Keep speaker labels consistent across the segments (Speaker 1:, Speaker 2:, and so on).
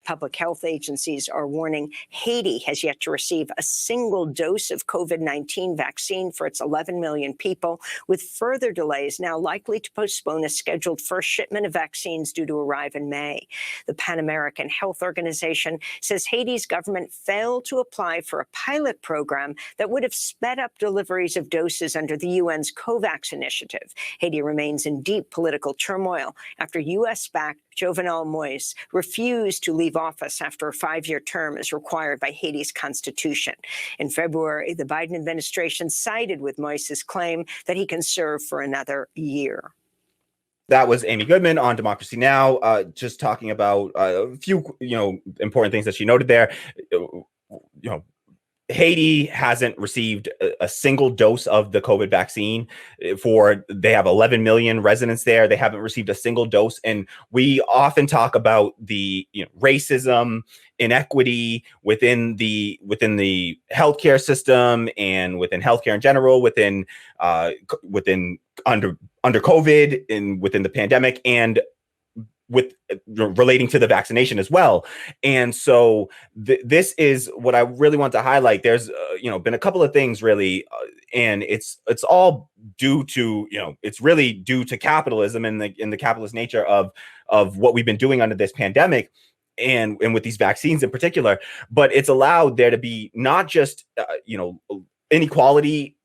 Speaker 1: Public health agencies are warning Haiti has yet to receive a single dose of COVID-19 vaccine for its 11 million people, with further delays now likely to postpone a scheduled first shipment of vaccines due to arrive in May. The Pan American Health Organization says Haiti's government failed to apply for a pilot program that would have sped up deliveries of doses under the UN's COVAX initiative. Haiti remains in deep political turmoil after U.S.-backed Jovenel Moïse refused to leave office after a 5-year term as required by Haiti's constitution. In February, the Biden administration sided with Moïse's claim that he can serve for another year.
Speaker 2: That was Amy Goodman on Democracy Now!, just talking about a few, important things that she noted there. Haiti hasn't received a single dose of the COVID vaccine. They have 11 million residents there. They haven't received a single dose. And we often talk about the racism, inequity within the healthcare system and within healthcare in general, within under COVID and within the pandemic, and with relating to the vaccination as well. And so this is what I really want to highlight. There's been a couple of things really, and it's all due to it's really due to capitalism and the capitalist nature of what we've been doing under this pandemic, and with these vaccines in particular. But it's allowed there to be not just inequality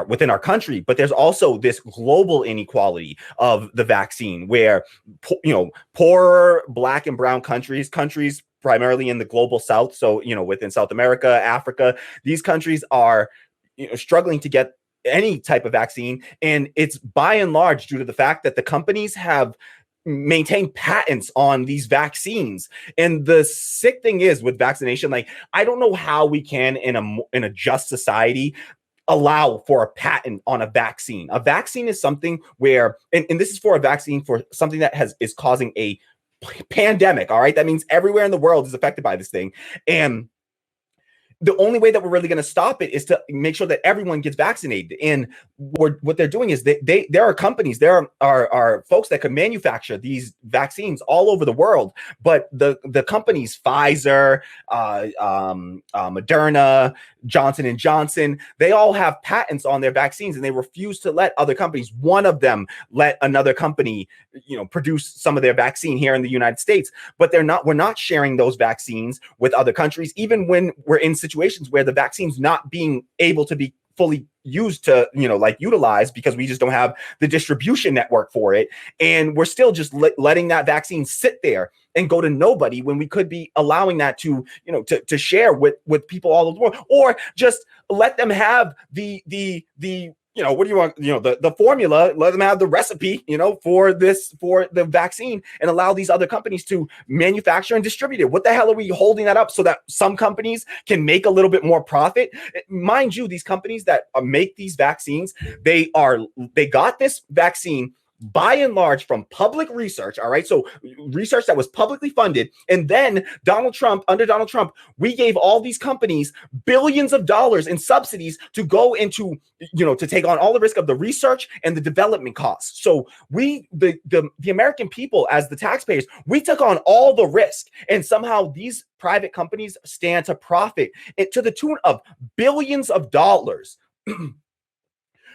Speaker 2: within our country, but there's also this global inequality of the vaccine, where poorer Black and brown countries primarily in the global South, so within South America, Africa, these countries are struggling to get any type of vaccine, and it's by and large due to the fact that the companies have maintain patents on these vaccines. And the sick thing is with vaccination, I don't know how we can in a just society allow for a patent on a vaccine. A vaccine is something where, and this is for a vaccine for something that is causing a pandemic. All right. That means everywhere in the world is affected by this thing. And the only way that we're really going to stop it is to make sure that everyone gets vaccinated. And what they're doing is there are companies, there are folks that can manufacture these vaccines all over the world. But the companies, Pfizer, Moderna, Johnson & Johnson, they all have patents on their vaccines, and they refuse to let other companies. One of them let another company, produce some of their vaccine here in the United States, but we're not sharing those vaccines with other countries, even when we're in situations where the vaccine's not being able to be fully used to, utilized, because we just don't have the distribution network for it. And we're still just letting that vaccine sit there and go to nobody, when we could be allowing that to share with people all over the world, or just let them have the what do you want? The formula, let them have the recipe, for the vaccine, and allow these other companies to manufacture and distribute it. What the hell are we holding that up so that some companies can make a little bit more profit? Mind you, these companies that make these vaccines, they got this vaccine by and large from public research. All right. So research that was publicly funded. And then under Donald Trump, we gave all these companies billions of dollars in subsidies to go into, to take on all the risk of the research and the development costs. So the American people, as the taxpayers, we took on all the risk, and somehow these private companies stand to profit to the tune of billions of dollars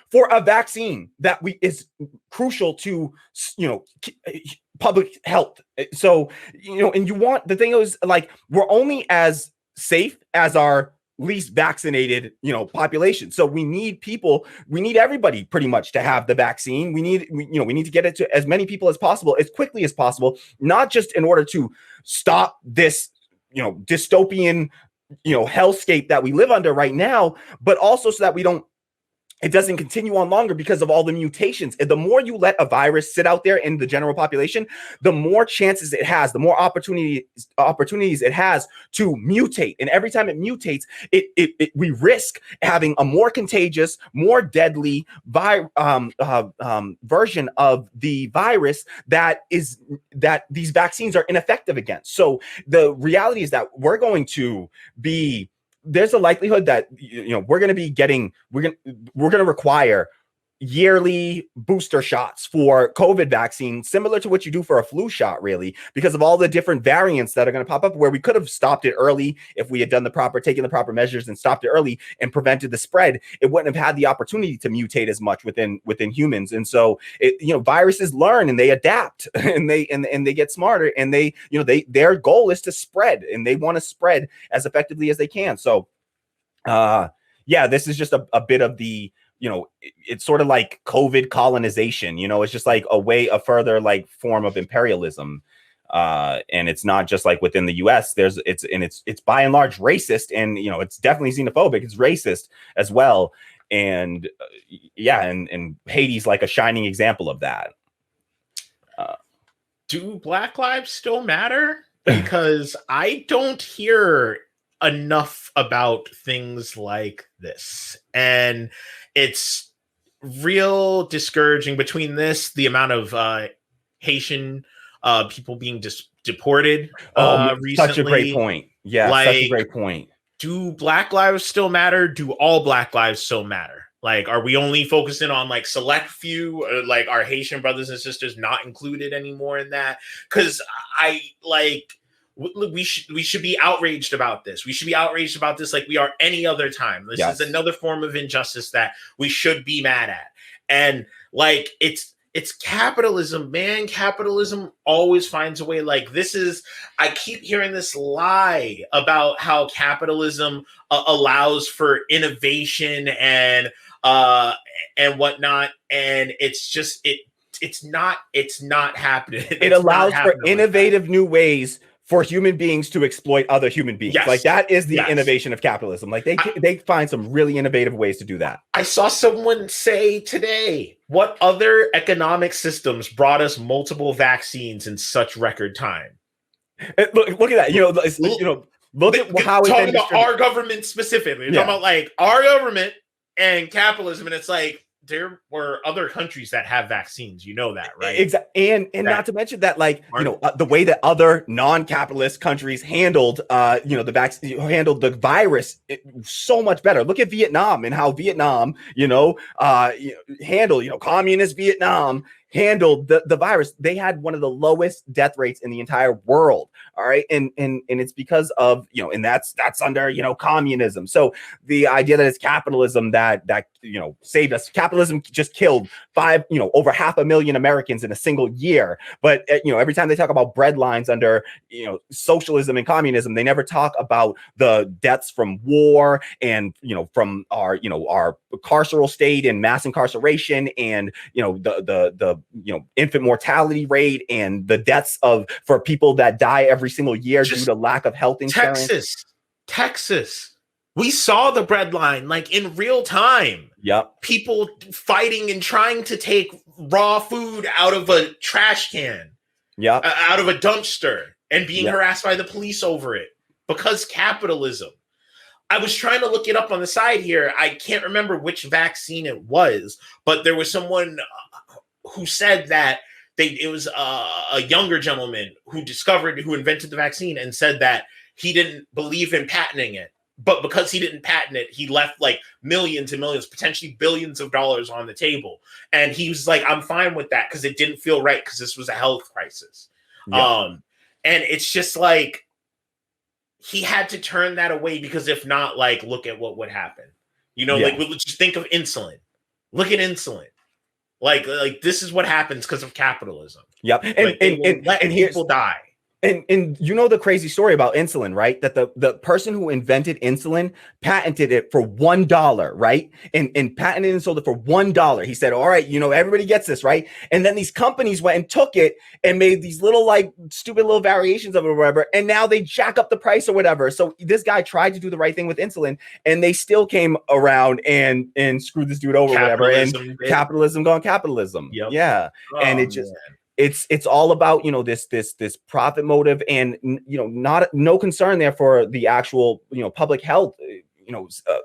Speaker 2: for a vaccine that is crucial to, public health. So, and the thing is, we're only as safe as our least vaccinated, population. So we need everybody pretty much to have the vaccine. We need to get it to as many people as possible, as quickly as possible, not just in order to stop this, dystopian, hellscape that we live under right now, but also so that it doesn't continue on longer because of all the mutations. And the more you let a virus sit out there in the general population, the more chances it has, the more opportunities it has to mutate. And every time it mutates, we risk having a more contagious, more deadly version of the virus that these vaccines are ineffective against. So the reality is that there's a likelihood that we're going to require yearly booster shots for COVID vaccine, similar to what you do for a flu shot, really, because of all the different variants that are going to pop up, where we could have stopped it early if we had taken the proper measures and stopped it early and prevented the spread. It wouldn't have had the opportunity to mutate as much within humans. And so, viruses learn and they adapt and they get smarter, and their goal is to spread, and they want to spread as effectively as they can. So, this is just a bit of the, it's sort of like COVID colonization, it's just like a further like form of imperialism. And it's not just like within the US, it's by and large racist, and, it's definitely xenophobic. It's racist as well. And and Haiti's like a shining example of that.
Speaker 3: Do Black lives still matter? Because I don't hear enough about things like this, and it's real discouraging. Between this, the amount of Haitian people being deported recently.
Speaker 2: Such a great point. Yeah, such a great point.
Speaker 3: Do Black lives still matter? Do all Black lives still matter? Like, are we only focusing on like select few, or like our Haitian brothers and sisters not included anymore in that? Because we should be outraged about this. We should be outraged about this like we are any other time. This is another form of injustice that we should be mad at. And like, it's capitalism, man. Capitalism always finds a way. Like, I keep hearing this lie about how capitalism allows for innovation and whatnot. And it's just, it's not happening.
Speaker 2: It allows for innovative new ways for human beings to exploit other human beings. Like, that is the innovation of capitalism. Like, they find some really innovative ways to do that.
Speaker 3: I saw someone say today, what other economic systems brought us multiple vaccines in such record time?
Speaker 2: Look at that. Look at how it's
Speaker 3: talking about our government specifically. You're talking about like our government and capitalism, and it's like, there were other countries that have vaccines, that, right?
Speaker 2: Exactly. And not to mention that, like, the way that other non-capitalist countries handled, the vaccine, handled the virus so much better. Look at Vietnam and how Vietnam, handled, communist Vietnam handled the virus. They had one of the lowest death rates in the entire world. All right. And it's because of, and that's under, communism. So the idea that it's capitalism that saved us. Capitalism just killed over 500,000 Americans in a single year. But, every time they talk about bread lines under, socialism and communism, they never talk about the deaths from war and, from our carceral state and mass incarceration and, the infant mortality rate and the deaths for people that die every single year due to lack of health insurance.
Speaker 3: Texas. We saw the bread line like in real time.
Speaker 2: Yep.
Speaker 3: People fighting and trying to take raw food out of a trash can.
Speaker 2: Yep.
Speaker 3: Out of a dumpster and being harassed by the police over it because capitalism. I was trying to look it up on the side here. I can't remember which vaccine it was, but there was someone who said that it was a younger gentleman who invented the vaccine and said that he didn't believe in patenting it. But because he didn't patent it, he left like millions and millions, potentially billions of dollars on the table. And he was like, I'm fine with that because it didn't feel right because this was a health crisis. Yeah. And it's just like, he had to turn that away because if not, like, look at what would happen. Like, we'll just think of insulin. Look at insulin. Like this is what happens because of capitalism.
Speaker 2: Yep. And
Speaker 3: people die.
Speaker 2: And the crazy story about insulin, right? That the person who invented insulin patented it for $1, right? And patented and sold it for $1. He said, all right, everybody gets this, right? And then these companies went and took it and made these little like stupid little variations of it or whatever. And now they jack up the price or whatever. So this guy tried to do the right thing with insulin and they still came around and screwed this dude over or whatever. And capitalism gone capitalism.
Speaker 3: Yep.
Speaker 2: Yeah. And it just... Man. It's all about, this profit motive and, no concern there for the actual, public health,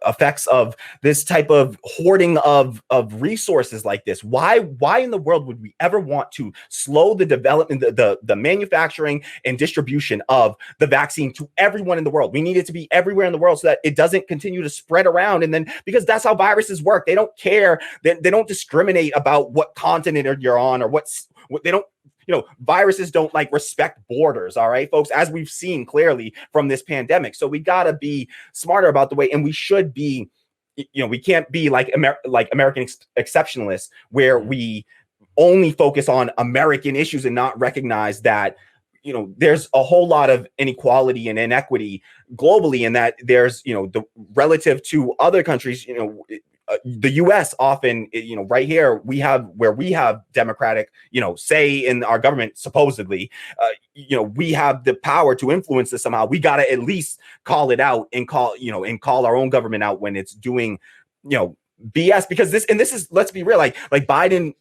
Speaker 2: effects of this type of hoarding of resources like this. Why in the world would we ever want to slow the development, the manufacturing and distribution of the vaccine to everyone in the world? We need it to be everywhere in the world so that it doesn't continue to spread around. And then, because that's how viruses work, they don't care. They don't discriminate about what continent you're on or what they don't. Viruses don't like respect borders. All right, folks, as we've seen clearly from this pandemic. So we got to be smarter about the way, and we should be, we can't be like American exceptionalists where we only focus on American issues and not recognize that, there's a whole lot of inequality and inequity globally, and that there's, the relative to other countries, the U.S. often, right here, we have democratic, say in our government, supposedly, we have the power to influence this somehow. We got to at least call it out and call our own government out when it's doing, BS, because this is, let's be real, like Biden,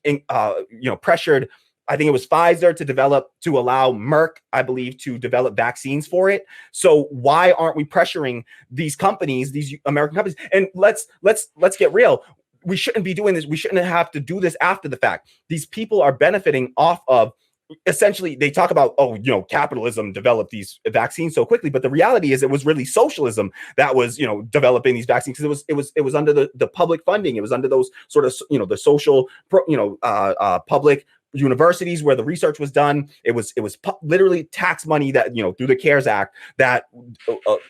Speaker 2: pressured, I think it was Pfizer to allow Merck, I believe, to develop vaccines for it. So why aren't we pressuring these companies, these American companies? And let's get real. We shouldn't be doing this. We shouldn't have to do this after the fact. These people are benefiting off of, essentially, they talk about, capitalism developed these vaccines so quickly, but the reality is it was really socialism that was, developing these vaccines, because it was under the public funding. It was under those sort of, the social, public universities where the research was done. It was literally tax money that, through the CARES Act, that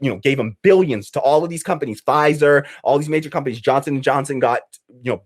Speaker 2: gave them billions to all of these companies. Pfizer, all these major companies, Johnson & Johnson got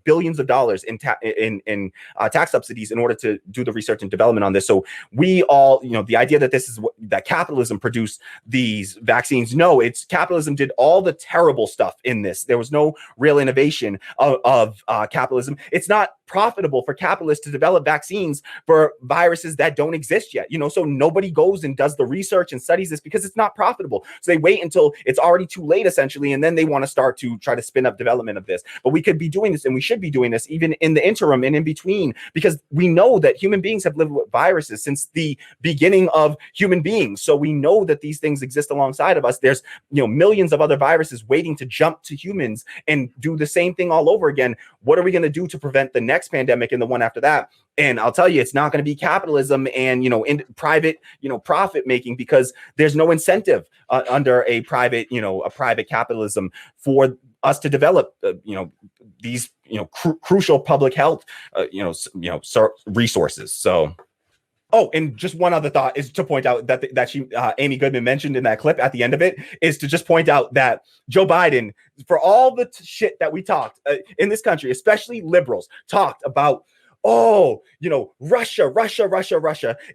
Speaker 2: billions of dollars in tax subsidies in order to do the research and development on this. So we all, the idea that this is that capitalism produced these vaccines. No, it's capitalism did all the terrible stuff in this. There was no real innovation of capitalism. It's not profitable for capitalists to develop vaccines for viruses that don't exist yet. So nobody goes and does the research and studies this because it's not profitable. So they wait until it's already too late, essentially, and then they want to start to try to spin up development of this. But we could be doing this, and we should be doing this even in the interim and in between, because we know that human beings have lived with viruses since the beginning of human beings. So we know that these things exist alongside of us. There's millions of other viruses waiting to jump to humans and do the same thing all over again. What are we going to do to prevent the next pandemic and the one after that? And I'll tell you, it's not going to be capitalism and, in private, profit making, because there's no incentive under a private capitalism for us to develop, these, crucial public health, resources. So. Oh, and just one other thought is to point out that Amy Goodman mentioned in that clip at the end of it, is to just point out that Joe Biden, for all the shit that we talked in this country, especially liberals, talked about, Russia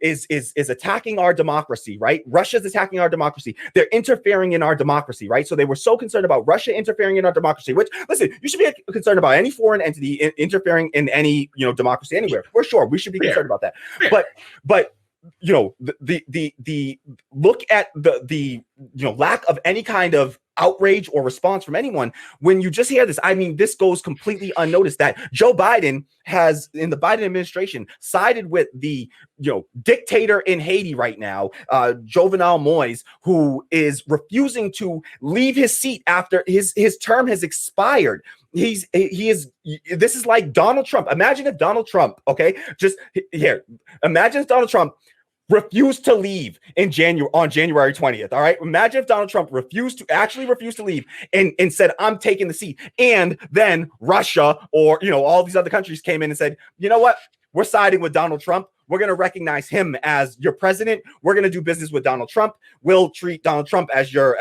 Speaker 2: is attacking our democracy, right? Russia's attacking our democracy. They're interfering in our democracy, right? So they were so concerned about Russia interfering in our democracy, which, listen, you should be concerned about any foreign entity interfering in any, democracy anywhere. For sure, we should be concerned about that. But the look at the lack of any kind of outrage or response from anyone when you just hear this. I mean, this goes completely unnoticed that Joe Biden has, in the Biden administration, sided with the dictator in Haiti right now, Jovenel Moise, who is refusing to leave his seat after his term has expired. He is. This is like Donald Trump. Imagine if Donald Trump, imagine if Donald Trump refused to leave on January 20th. All right. Imagine if Donald Trump refused to leave and said, I'm taking the seat. And then Russia or, all these other countries came in and said, you know what? We're siding with Donald Trump. We're going to recognize him as your president. We're going to do business with Donald Trump. We'll treat Donald Trump as your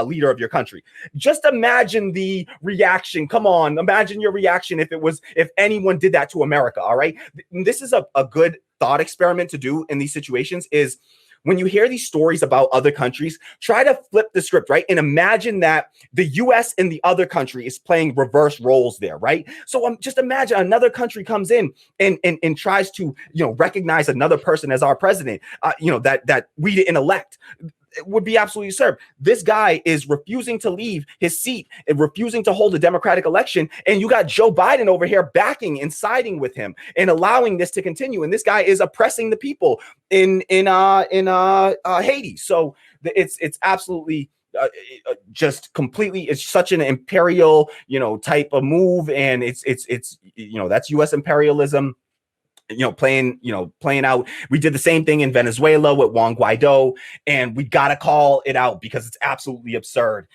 Speaker 2: leader of your country. Just imagine the reaction. Come on. Imagine your reaction if anyone did that to America. All right. This is a good thought experiment to do in these situations is, when you hear these stories about other countries, try to flip the script, right? And imagine that the US and the other country is playing reverse roles there, right? So just imagine another country comes in and tries to, recognize another person as our president, that we didn't elect. It would be absolutely absurd. This guy is refusing to leave his seat and refusing to hold a democratic election. And you got Joe Biden over here backing and siding with him and allowing this to continue. And this guy is oppressing the people in Haiti. So it's absolutely just completely, it's such an imperial, type of move, and it's that's U.S. imperialism, playing out. We did the same thing in Venezuela with Juan Guaido, and we got to call it out because it's absolutely absurd.